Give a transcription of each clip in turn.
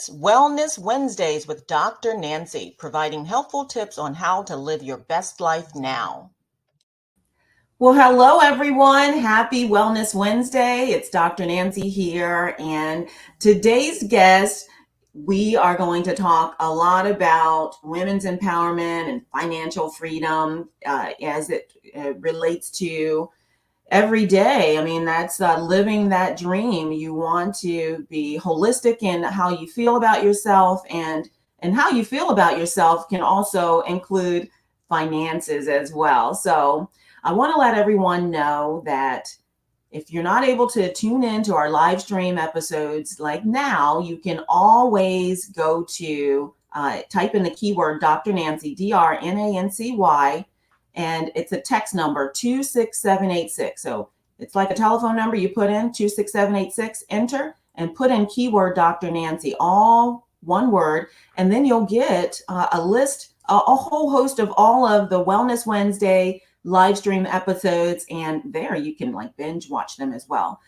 It's Wellness Wednesdays with Dr. Nancy, providing helpful tips on how to live your best life now. Well, hello, everyone. Happy Wellness Wednesday. It's Dr. Nancy here. And today's guest, we are going to talk a lot about women's empowerment and financial freedom as it relates to every day. I mean, that's living that dream. You want to be holistic in how you feel about yourself, and how you feel about yourself can also include finances as well. So I want to let everyone know that if you're not able to tune in to our live stream episodes like now, you can always go to type in the keyword Dr. Nancy, DRNANCY, and it's a text number 26786. So it's like a telephone number. You put in 26786, enter, and put in keyword Dr. Nancy, all one word, and then you'll get a list, a whole host of all of the Wellness Wednesday live stream episodes, and there you can like binge watch them as well.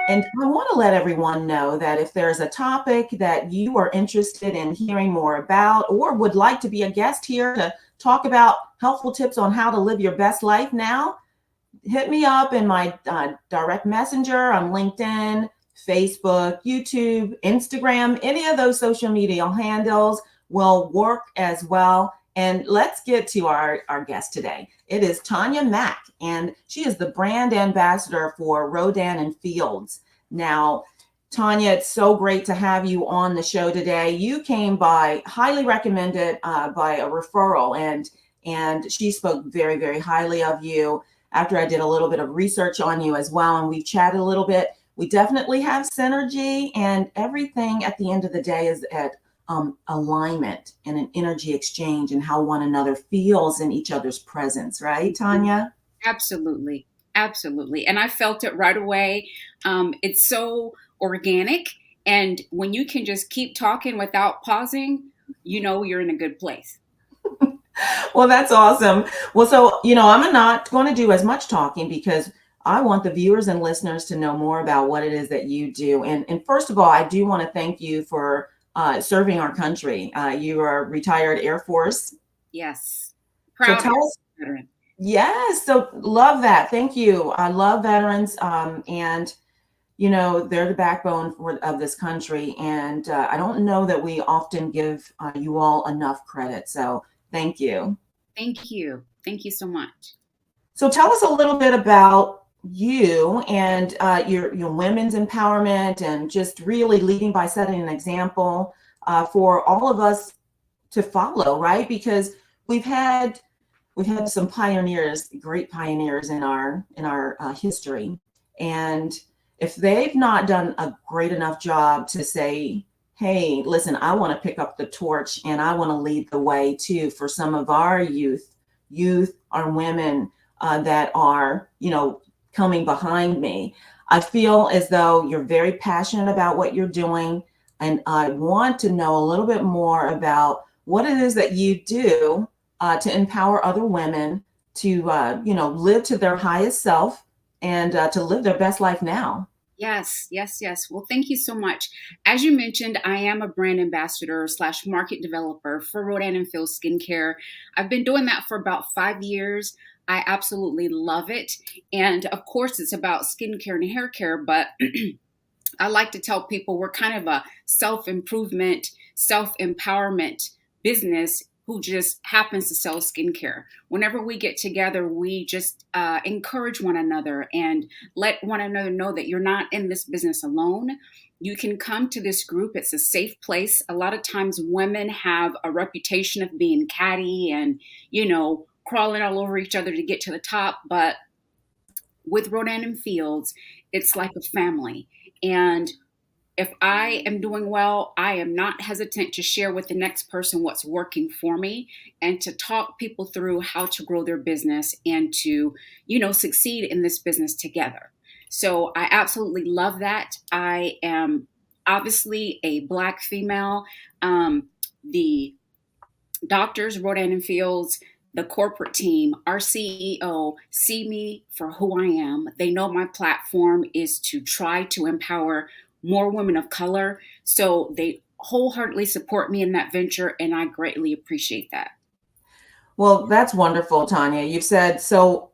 And I want to let everyone know that if there's a topic that you are interested in hearing more about, or would like to be a guest here to talk about helpful tips on how to live your best life now, hit me up in my direct messenger on LinkedIn, Facebook, YouTube, Instagram. Any of those social media handles will work as well. And let's get to our guest today. It is Tonya Mack, and she is the brand ambassador for Rodan & Fields. Now, Tonya, it's so great to have you on the show today. You came by, highly recommended by a referral, and she spoke very, very highly of you after I did a little bit of research on you as well, and we've chatted a little bit. We definitely have synergy, and everything at the end of the day is at alignment and an energy exchange and how one another feels in each other's presence, right, Tonya? Absolutely. Absolutely. And I felt it right away. It's so organic. And when you can just keep talking without pausing, you know you're in a good place. Well, that's awesome. Well, so, I'm not going to do as much talking because I want the viewers and listeners to know more about what it is that you do. And first of all, I do want to thank you for serving our country. You are retired Air Force. Yes. So Proud tell us. veteran. Yes. So love that. Thank you. I love veterans. And, they're the backbone of this country. And I don't know that we often give you all enough credit. So thank you. Thank you. Thank you so much. So tell us a little bit about you and your women's empowerment, and just really leading by setting an example for all of us to follow, right? Because we've had some pioneers, great pioneers in our history, and if they've not done a great enough job to say, hey, listen, I want to pick up the torch and I want to lead the way too for some of our youth, our women that are, coming behind me. I feel as though you're very passionate about what you're doing, and I want to know a little bit more about what it is that you do to empower other women to, live to their highest self and to live their best life now. Yes, yes, yes. Well, thank you so much. As you mentioned, I am a brand ambassador / market developer for Rodan & Fields Skincare. I've been doing that for about 5 years. I absolutely love it. And of course, it's about skincare and hair care, but I like to tell people we're kind of a self-improvement, self-empowerment business who just happens to sell skincare. Whenever we get together, we just encourage one another and let one another know that you're not in this business alone. You can come to this group. It's a safe place. A lot of times women have a reputation of being catty and, crawling all over each other to get to the top. But with Rodan & Fields, it's like a family. And if I am doing well, I am not hesitant to share with the next person what's working for me and to talk people through how to grow their business and to, succeed in this business together. So I absolutely love that. I am obviously a Black female. The doctors, Rodan & Fields, the corporate team, our CEO see me for who I am. They know my platform is to try to empower more women of color. So they wholeheartedly support me in that venture, and I greatly appreciate that. Well, that's wonderful, Tanya. You've said so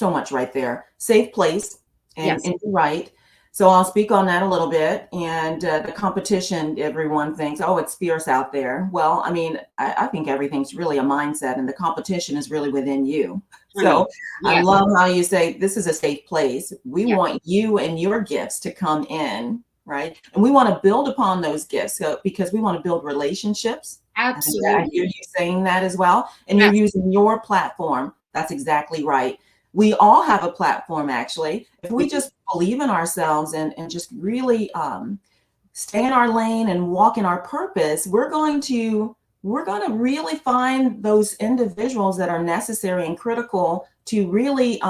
much right there. Safe place, Yes, and you're right. So I'll speak on that a little bit. And the competition, everyone thinks, oh, it's fierce out there. Well, I mean, I think everything's really a mindset, and the competition is really within you. honey. So I Yes, love how you say this is a safe place. We yes, want you and your gifts to come in, right? And we want to build upon those gifts, because we want to build relationships. I think that I absolutely. hear you saying that as well. And you're Yes, using your platform. That's exactly right. We all have a platform, actually. If we we do. just believe in ourselves and just really stay in our lane and walk in our purpose, we're going to really find those individuals that are necessary and critical to really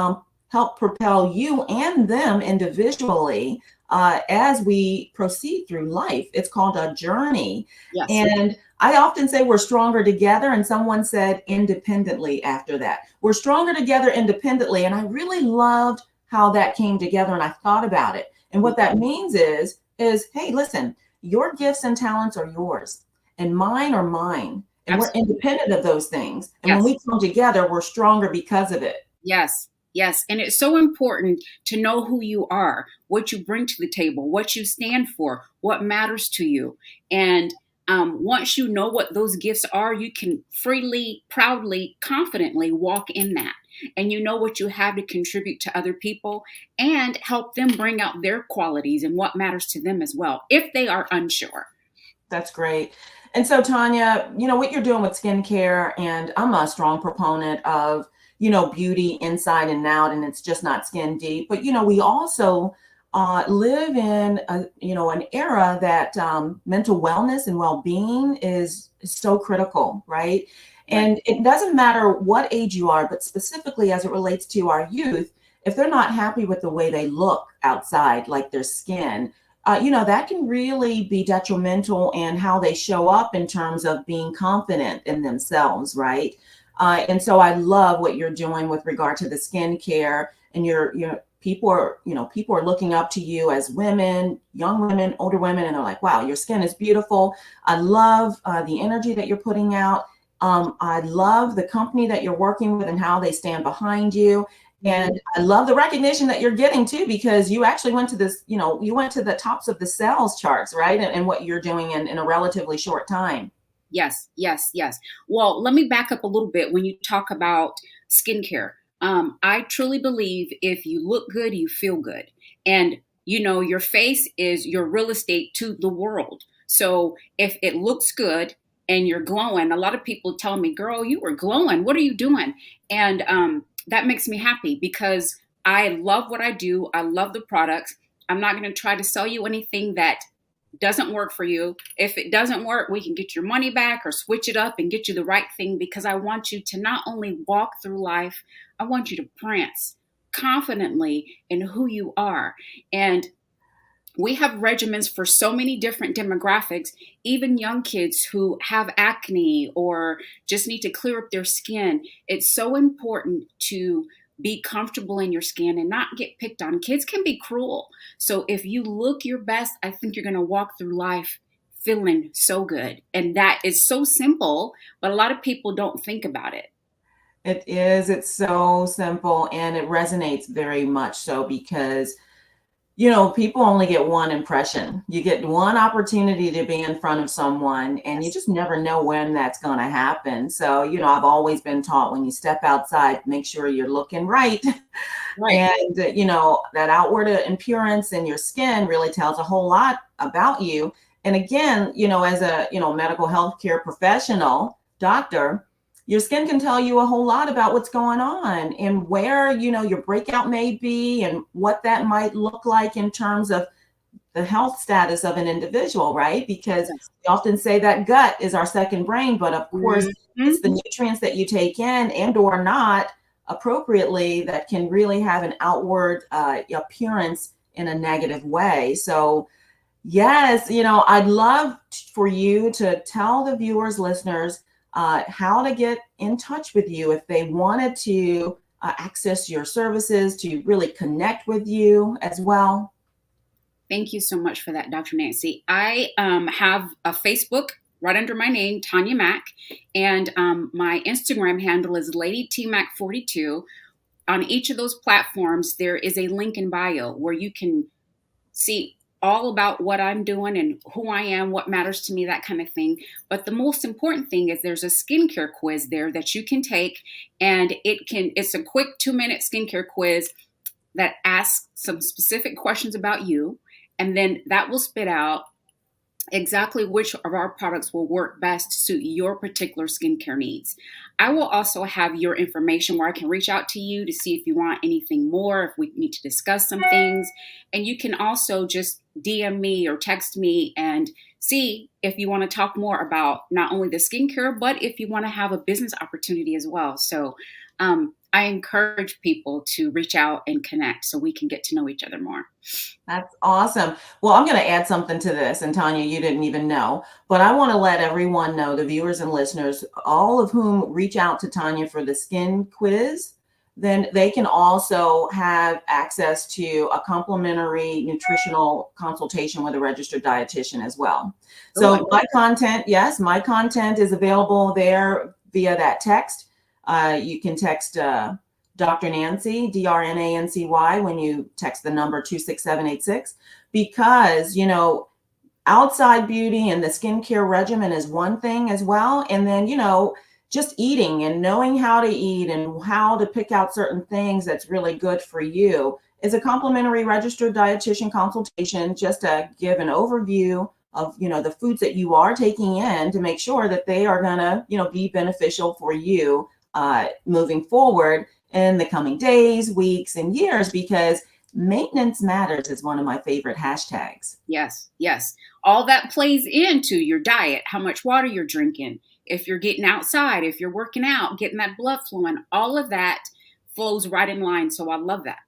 help propel you and them individually as we proceed through life. It's called a journey. Yes, And I often say we're stronger together, and someone said independently after that. We're stronger together independently. And I really loved how that came together, and I thought about it. And what that means is hey, listen, your gifts and talents are yours, and mine are mine. And we're absolutely. independent of those things. And when Yes. we come together, we're stronger because of it. Yes, yes. And it's so important to know who you are, what you bring to the table, what you stand for, what matters to you. And once you know what those gifts are, you can freely, proudly, confidently walk in that. And you know what you have to contribute to other people and help them bring out their qualities and what matters to them as well, if they are unsure. That's great. And so, Tanya, what you're doing with skincare, and I'm a strong proponent of, beauty inside and out, and it's just not skin deep. But, we also live in an era that mental wellness and well-being is so critical, right? Right. And it doesn't matter what age you are, but specifically as it relates to our youth, if they're not happy with the way they look outside, like their skin, that can really be detrimental in how they show up in terms of being confident in themselves, right? And so I love what you're doing with regard to the skincare, and people are looking up to you as women, young women, older women, and they're like, wow, your skin is beautiful. I love the energy that you're putting out. I love the company that you're working with and how they stand behind you. Mhm. And I love the recognition that you're getting too, because you actually went to you went to the tops of the sales charts, right? And what you're doing in a relatively short time. Yes, yes, yes. Well, let me back up a little bit when you talk about skincare. I truly believe if you look good, you feel good. And, your face is your real estate to the world. So if it looks good and you're glowing, a lot of people tell me, girl, you were glowing. What are you doing? And that makes me happy because I love what I do. I love the products. I'm not going to try to sell you anything that doesn't work for you. If it doesn't work, we can get your money back or switch it up and get you the right thing, because I want you to not only walk through life, I want you to prance confidently in who you are. And we have regimens for so many different demographics, even young kids who have acne or just need to clear up their skin. It's so important to be comfortable in your skin and not get picked on. Kids can be cruel. So if you look your best, I think you're going to walk through life feeling so good. And that is so simple, but a lot of people don't think about it. It is. It's so simple, and it resonates very much so, because people only get one impression. You get one opportunity to be in front of someone, and you Yes. just never know when that's going to happen. So, I've always been taught, when you step outside, make sure you're looking right. Right. And, that outward appearance in your skin really tells a whole lot about you. And again, as a, medical healthcare professional, doctor, your skin can tell you a whole lot about what's going on and where, your breakout may be, and what that might look like in terms of the health status of an individual, right? Because Yes. we often say that gut is our second brain, but of course, it's the Mhm. nutrients that you take in and or not appropriately that can really have an outward appearance in a negative way. So, yes, I'd love for you to tell the viewers, listeners, how to get in touch with you if they wanted to access your services, to really connect with you as well. Thank you so much for that, Dr. Nancy. I have a Facebook right under my name, Tonya Mack, and my Instagram handle is Lady T Mac 42. On each of those platforms, there is a link in bio where you can see all about what I'm doing and who I am, what matters to me, that kind of thing. But the most important thing is there's a skincare quiz there that you can take, and it's a quick 2-minute skincare quiz that asks some specific questions about you, and then that will spit out exactly which of our products will work best to suit your particular skincare needs. I will also have your information where I can reach out to you to see if you want anything more, if we need to discuss some things. And you can also just DM me or text me and see if you want to talk more about not only the skincare, but if you want to have a business opportunity as well. So I encourage people to reach out and connect so we can get to know each other more. That's awesome. Well, I'm going to add something to this, and Tonya, you didn't even know, but I want to let everyone know, the viewers and listeners, all of whom reach out to Tonya for the skin quiz, then they can also have access to a complimentary nutritional consultation with a registered dietitian as well. So my content, yes, my content is available there via that text. You can text Dr. Nancy, DRNANCY, when you text the number 26786, because, you know, outside beauty and the skincare regimen is one thing as well. And then, you know, just eating and knowing how to eat and how to pick out certain things that's really good for you is a complimentary registered dietitian consultation, just to give an overview of, you know, the foods that you are taking in to make sure that they are going to, you know, be beneficial for you moving forward in the coming days, weeks, and years, because maintenance matters is one of my favorite hashtags. Yes, yes. All that plays into your diet, how much water you're drinking, if you're getting outside, if you're working out, getting that blood flowing, all of that flows right in line. So I love that.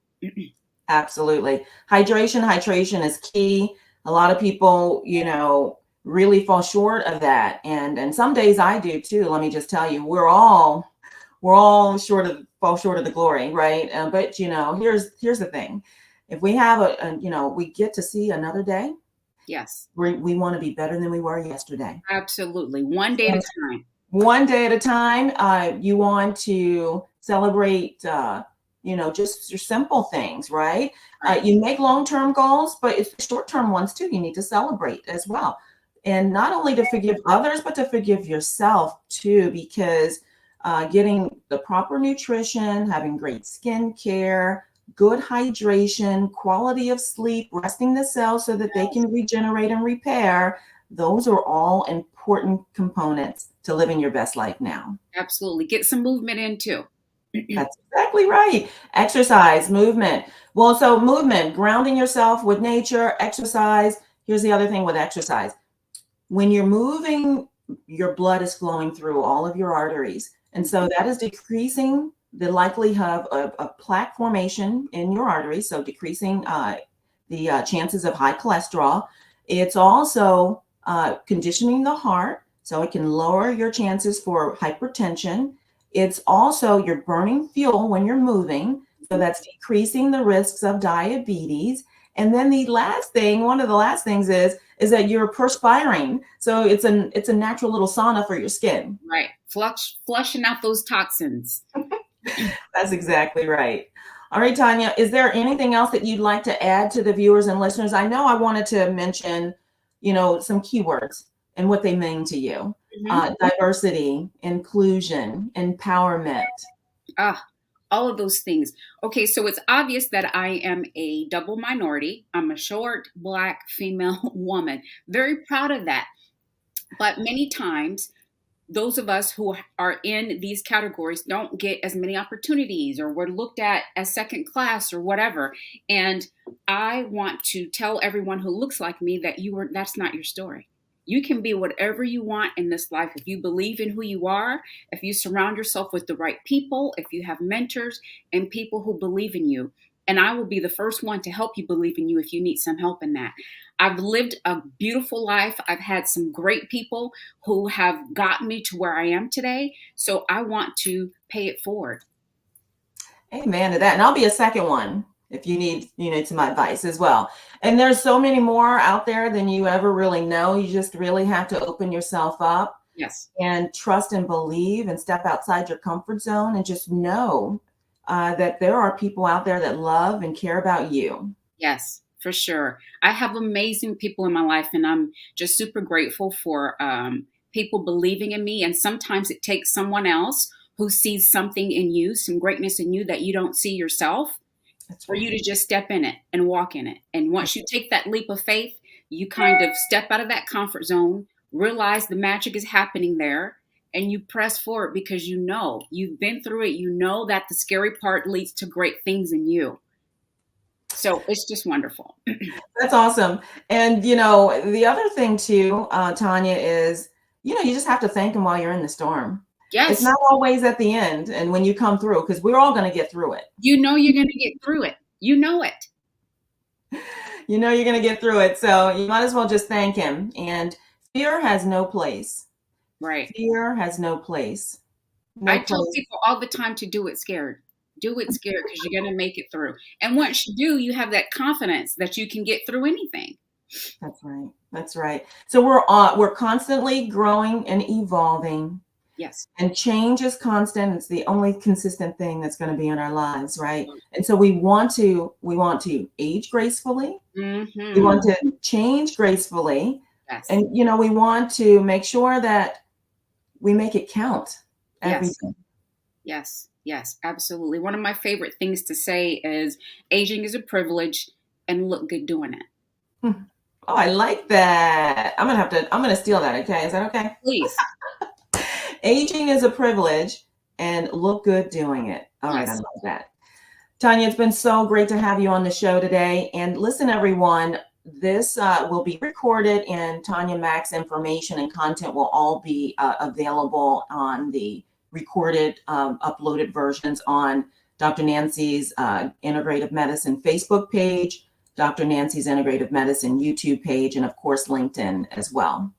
Absolutely. Hydration is key. A lot of people, you know, really fall short of that. And some days I do too. Let me just tell you, we're all fall short of the glory, right? But you know, here's the thing: if we have you know, we get to see another day. Yes, we want to be better than we were yesterday. Absolutely, one day at a time. One day at a time. You want to celebrate. You know, just your simple things, right? You make long-term goals, but it's short-term ones too. You need to celebrate as well, and not only to forgive others, but to forgive yourself too, because getting the proper nutrition, having great skin care, good hydration, quality of sleep, resting the cells so that they can regenerate and repair, those are all important components to living your best life now. Absolutely. Get some movement in too. That's exactly right. Exercise, movement. Well, so movement, grounding yourself with nature, exercise. Here's the other thing with exercise. When you're moving, your blood is flowing through all of your arteries. And so that is decreasing the likelihood of plaque formation in your arteries, so decreasing the chances of high cholesterol. It's also conditioning the heart, so it can lower your chances for hypertension. It's also, you're burning fuel when you're moving, so that's decreasing the risks of diabetes. And then the last thing, one of the last things is that you're perspiring. So it's a natural little sauna for your skin. Right. Flushing out those toxins. That's exactly right. All right, Tonya, is there anything else that you'd like to add to the viewers and listeners? I know I wanted to mention, you know, some keywords and what they mean to you. Diversity, inclusion, empowerment. All of those things. Okay, so it's obvious that I am a double minority. I'm a short, Black, female woman. Very proud of that. But many times, those of us who are in these categories don't get as many opportunities, or we're looked at as second class or whatever. And I want to tell everyone who looks like me that that's not your story. You can be whatever you want in this life if you believe in who you are, if you surround yourself with the right people, if you have mentors and people who believe in you. And I will be the first one to help you believe in you if you need some help in that. I've lived a beautiful life. I've had some great people who have gotten me to where I am today. So I want to pay it forward. Amen to that. And I'll be a second one if you need some advice as well. And there's so many more out there than you ever really know. You just really have to open yourself up Yes. and trust and believe and step outside your comfort zone and just know that there are people out there that love and care about you. Yes, for sure. I have amazing people in my life, and I'm just super grateful for people believing in me. And sometimes it takes someone else who sees something in you, some greatness in you that you don't see yourself, That's for you right. to just step in it and walk in it. And once you take that leap of faith, you kind of step out of that comfort zone, realize the magic is happening there, and you press forward because you know you've been through it. You know that the scary part leads to great things in you. So it's just wonderful. That's awesome. And you know, the other thing too, Tonya, is you just have to thank him while you're in the storm. It's Yes, not always at the end, and when you come through, because we're all going to get through it. you know you're going to get through it. You know it. You know you're going to get through it, so you might as well just thank him. And fear has no place. Right. Fear has no place. I No tell place. people all the time to do it scared. Do it scared because you're going to make it through. And once you do, you have that confidence that you can get through anything. That's right. That's right. So we're constantly growing and evolving. Yes. And change is constant. It's the only consistent thing that's going to be in our lives, right? And so we want to age gracefully. We Mm-hmm. want to change gracefully. Yes. And we want to make sure that we make it count every Yes. day. Yes. Yes. Absolutely. One of my favorite things to say is aging is a privilege and look good doing it. Hmm. Oh, I like that. I'm gonna steal that, okay? Is that okay? Please. Aging is a privilege and look good doing it. All right, I Yes. love that. Tonya, it's been so great to have you on the show today. And listen, everyone, this will be recorded, and Tonya Mack's information and content will all be available on the recorded, uploaded versions on Dr. Nancy's Integrative Medicine Facebook page, Dr. Nancy's Integrative Medicine YouTube page, and of course, LinkedIn as well.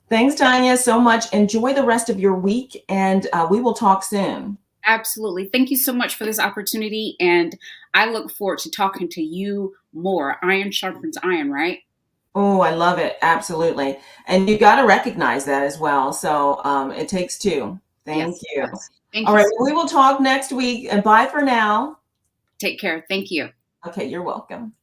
Thanks, Tonya, so much. Enjoy the rest of your week, and we will talk soon. Absolutely. Thank you so much for this opportunity. And I look forward to talking to you more. Iron sharpens iron, right? Oh, I love it. Absolutely. And you got to recognize that as well. So it takes two. Thank Yes. you. Yes. Thank All you right. so We much. will talk next week, and bye for now. Take care. Thank you. Okay. You're welcome.